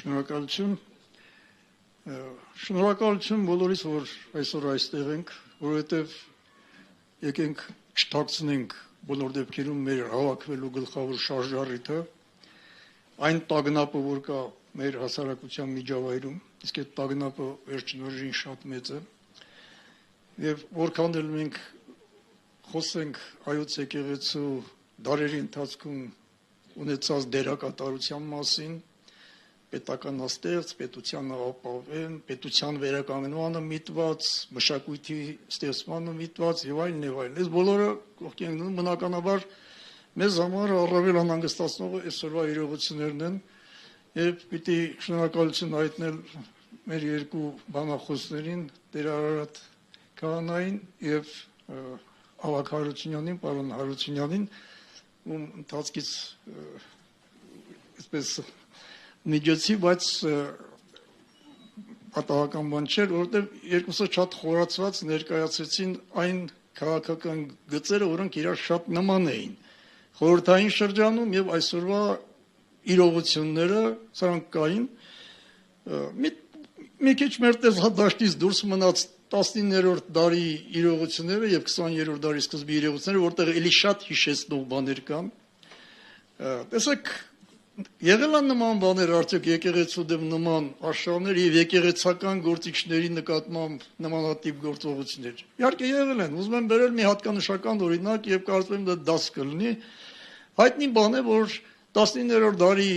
Շնորհակալություն։ Շնորհակալություն բոլորիս, որ այսօր այստեղ ենք, որովհետև եկենք չթաքցնենք բոլոր դեպքերում մեր հավաքվելու գլխավոր շարժառիթը, այն տագնապը, որ կա մեր հասարակության միջավայրում, իսկ այդ տագնապը վերջնորժին շատ մեծ է, եւ որքան էլ մենք խոսենք Հայոց եկեղեցու դարերի ընթացքում ունեցած դերակատարության մասին, պետականաստեղծ, պետության ապավեն, պետության վերականգնմանը միտված, մշակույթի ստեղծմանը միտված եւ այլն եւ այլն։ Այս բոլորը կողքի են գնում, բնականաբար մեզ համար առավել անհանգստացնողը այսօրվա իրողություններն են եւ պիտի շնորհակալություն հայտնել մեր երկու բանախոսներին, Տեր Արարատ Քահանային եւ Ավագ Հարությունյանին, պարոն Հարությունյանին, ում ընթացքից այսպես միջոցի, բայց պատահական բան չէր, որովհետև երկուսը շատ խորացված ներկայացրեցին այն քաղաքական գծերը, որոնք իրար շատ նման էին։ Խորհրդային շրջանում եւ այսօրվա իրողությունները սրանք կային։ Մի քիչ մեր տեսադաշտից դուրս մնաց 19-րդ դարի իրողությունները եւ 20-րդ դարի սկզբի իրողությունները, որտեղ էլի շատ հիշեցնող բաներ կան։ Տեսեք, եղել են նման բաներ արդյոք եկեղեցու դեմ նման աշխարհներ եւ եկեղեցական գործիչների նկատմամբ նմանատիպ գործողություններ։ Իհարկե եղել են, ուզում եմ բերել մի հատկանշական օրինակ եւ կարծում եմ դա դաս կլինի։ Հայտնի բան է, որ 19-րդ դարի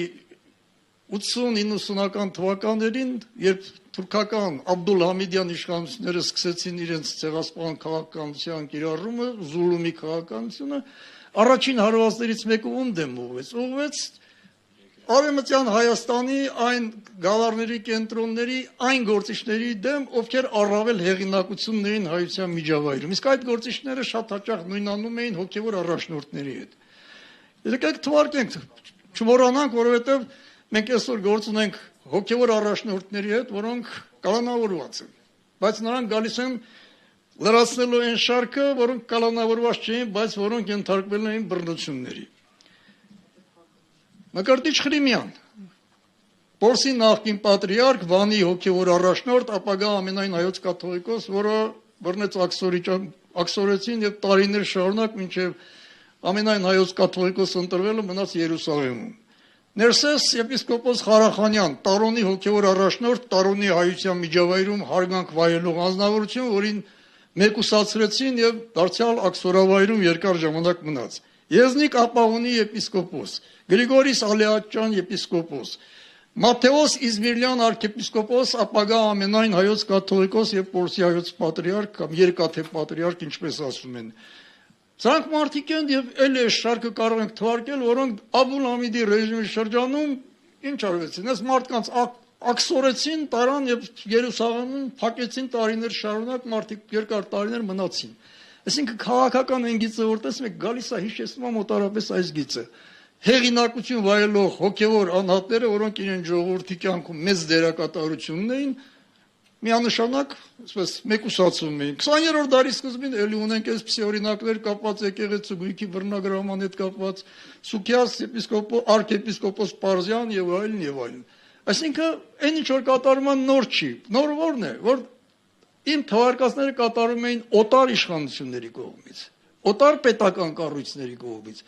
80-90-ական թվականներին, երբ թուրքական Աբդուլհամիդյան իշխանությունները սկսեցին իրենց ցեղասպան քաղաքականության կիրառումը, Զուլումի քաղաքականությունը, առաջին հարվածներից մեկը ում դեմ ուղղվեց Արևմտյան Հայաստանի այն գավառների կենտրոնների այն գործիչների դեմ, ովքեր առավել հեղինակություն ունեին հայության միջավայրում։ Իսկ այդ գործիչները շատ հաճախ նույնանում էին հոգևոր առաջնորդների հետ։ Եկեք թվարկենք, չմոռանանք, որովհետև մենք այսօր գործ ունենք հոգևոր առաջնորդների հետ, որոնք կալանավորված են, բայց նրանք գալիս են լրացնելու այն շարքը, որոնք կալանավորված չէին, բայց որոնք ենթարկվել էին բռնությունների։ Մկրտիչ Խրիմյան, Պորսի նախկին պատրիարք, Վանի հոգևոր առաջնորդ, ապագա ամենայն հայոց կաթողիկոս, որը բռնեց աքսորեցին եւ տարիներ շարունակ մինչեւ ամենայն հայոց կաթողիկոս ընտրվելը մնաց Երուսաղեմում։ Ներսես եպիսկոպոս Ղարախանյան, Տարոնի հոգևոր առաջնորդ, Տարոնի հայության միջավայրում հարգանք վայելող անձնավորություն, որին մեկուսացրեցին եւ դարձյալ աքսորավայրում երկար ժամանակ մնաց։ Եզնիկ Ապահունի եպիսկոպոս, Գրիգորիս Ալիաճյան եպիսկոպոս, Մատթեոս Իզմիրլյան arczepiskopos, ապագա ամենայն հայոց կաթողիկոս եւ Պորսի հայոց պատրիարք կամ երկաթե պատրիարք, ինչպես ասում են։ Սրանք մարդիկ են եւ այլ է շարքը կարող ենք թվարկել, որոնք Աբդուլհամիդի ռեժիմի շրջանում ինչ արվեցին։ Այս մարդկանց աքսորեցին, տարան եւ Երուսաղեմում փակեցին տարիներ շարունակ, մարդիկ երկար տարիներ մնացին։ Այսինքն քաղաքական ընկիծը որ տեսնում եք գալիս է հիշեցնում մոտարապես այս գիծը։ Հեղինակություն վայելող հոգևոր անհատները, որոնք իրեն ժողովրդի կյանքում մեծ դերակատարություն ունեին, միանշանակ, այսպես մեկուսացում էին։ 20-րդ դարի սկզբին էլի ունենք այսպիսի օրինակներ կապված եկեղեցու գույքի բռնագրավման հետ կապված, Սուքիաս arczepiskopos Պարզյան եւ այլն եւ այլն։ Այսինքն այն ինչ որ կատարում են նոր չի։ Նոր որն է, որ իմ թվարկածները կատարում էին օտար իշխանությունների կողմից, օտար պետական կառույցների կողմից։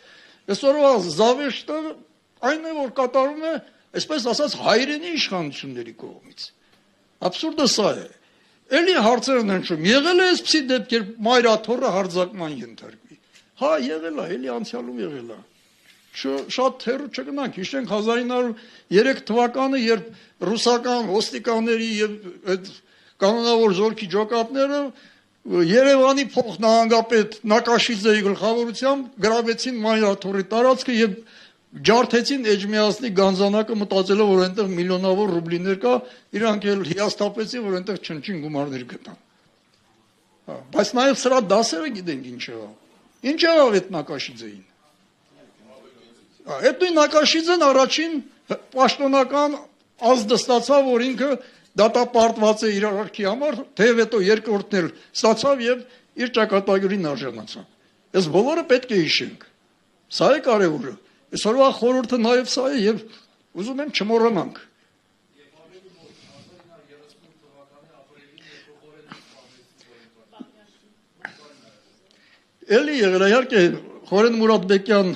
Այսօրվա զավեշտը այն է, որ կատարում է, այսպես ասած, հայրենի իշխանությունների կողմից։ Աբսուրդը սա է։ Էլի հարցեր են հնչում, եղել է այսպիսի դեպքեր մայրաթոռը հարձակման ենթարկվի։ Հա, եղել է, էլի անցյալում եղել է։ Շատ հեռու չգնանք, հիշենք 1903 թվականը, երբ ռուսական ոստիկանների եւ այդ կանոնավոր զորքի ջոկատները Երևանի փոխնահանգապետ Նակաշիձեի գլխավորությամբ գրավեցին մայրաթոռի տարածքը եւ ջարդեցին Էջմիածնի Գանձանակը մտածելով, որ այնտեղ միլիոնավոր ռուբլիներ կա, իրանք էլ հիասթափեցին, որ այնտեղ չնչին գումարներ գտան։ Բայց նաեւ սրա դասերը գիտենք ինչ եղավ։ Ինչ եղավ այդ Նակաշիձեին։ Այդ նույն Նակաշիձեն առաջին պաշտոնական ազդը ստացավ, որ ինքը դատապարտված է իր արարքի համար, թեև հետո երկրորդն էլ ստացավ եւ իր ճակատագրին արժանացավ։ Այս բոլորը պետք է հիշենք։ Սա է կարևորը։ Այսօրվա խորհուրդը նաեւ սա է եւ ուզում եմ չմոռանանք։ Էլի եղել է իհարկե Խորեն Մուրադբեկյան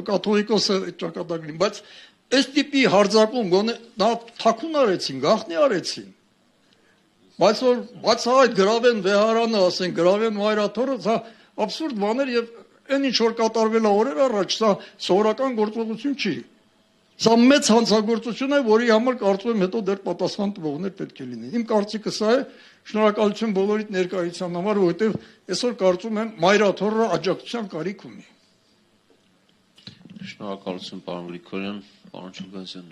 կաթողիկոսը ճակատագրին, բայց այս տիպի հարձակում գոնե նա թաքուն արեցին, գաղտնի արեցին։ Բայց որ բաց այդ գրավեն վեհարանը, ասեն գրավեն մայրաթորը, սա աբսուրդ բաներ եւ այն ինչ որ կատարվել է օրեր առաջ, սա սովորական գործողություն չի։ Սա մեծ հանցագործություն է, որի համար կարծում եմ հետո դեռ պատասխան տվողներ պետք է լինեն։ Իմ կարծիքը սա է, շնորհակալություն բոլորիդ ներկայության համար, որովհետեւ այսօր կարծում եմ մայրաթորը աջակցության կարիք ունի։ Շնորհակալություն, պարոն Գրիգորյան, պարոն Չուբազյան։